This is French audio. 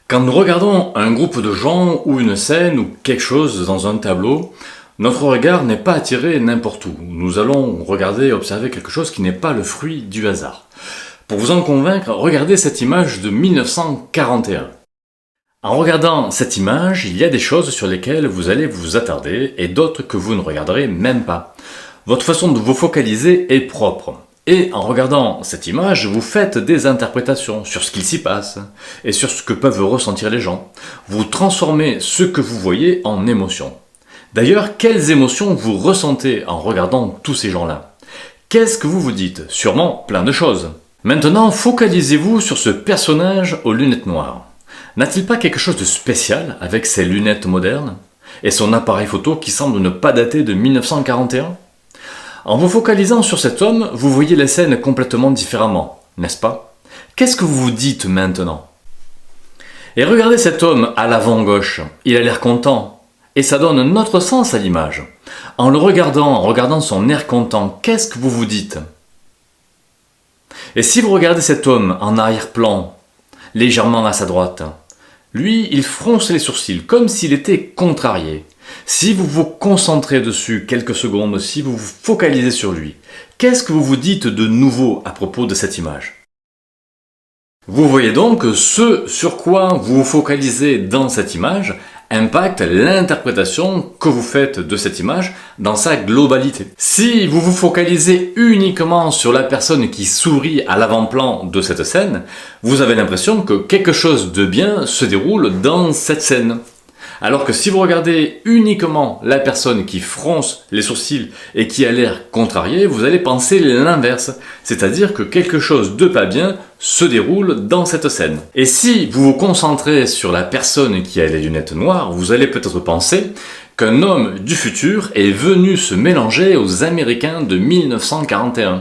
Quand nous regardons un groupe de gens ou une scène ou quelque chose dans un tableau, notre regard n'est pas attiré n'importe où. Nous allons regarder et observer quelque chose qui n'est pas le fruit du hasard. Pour vous en convaincre, regardez cette image de 1941. En regardant cette image, il y a des choses sur lesquelles vous allez vous attarder et d'autres que vous ne regarderez même pas. Votre façon de vous focaliser est propre. Et en regardant cette image, vous faites des interprétations sur ce qu'il s'y passe et sur ce que peuvent ressentir les gens. Vous transformez ce que vous voyez en émotions. D'ailleurs, quelles émotions vous ressentez en regardant tous ces gens-là? Qu'est-ce que vous vous dites? Sûrement plein de choses. Maintenant, focalisez-vous sur ce personnage aux lunettes noires. N'a-t-il pas quelque chose de spécial avec ses lunettes modernes et son appareil photo qui semble ne pas dater de 1941? En vous focalisant sur cet homme, vous voyez les scènes complètement différemment, n'est-ce pas? Qu'est-ce que vous vous dites maintenant? Et regardez cet homme à l'avant gauche, il a l'air content, et ça donne un autre sens à l'image. En regardant son air content, qu'est-ce que vous vous dites? Et si vous regardez cet homme en arrière-plan, légèrement à sa droite, lui, il fronce les sourcils, comme s'il était contrarié. Si vous vous concentrez dessus quelques secondes, si vous vous focalisez sur lui, qu'est-ce que vous vous dites de nouveau à propos de cette image? Vous voyez donc que ce sur quoi vous vous focalisez dans cette image impacte l'interprétation que vous faites de cette image dans sa globalité. Si vous vous focalisez uniquement sur la personne qui sourit à l'avant-plan de cette scène, vous avez l'impression que quelque chose de bien se déroule dans cette scène. Alors que si vous regardez uniquement la personne qui fronce les sourcils et qui a l'air contrariée, vous allez penser l'inverse, c'est-à-dire que quelque chose de pas bien se déroule dans cette scène. Et si vous vous concentrez sur la personne qui a les lunettes noires, vous allez peut-être penser qu'un homme du futur est venu se mélanger aux Américains de 1941.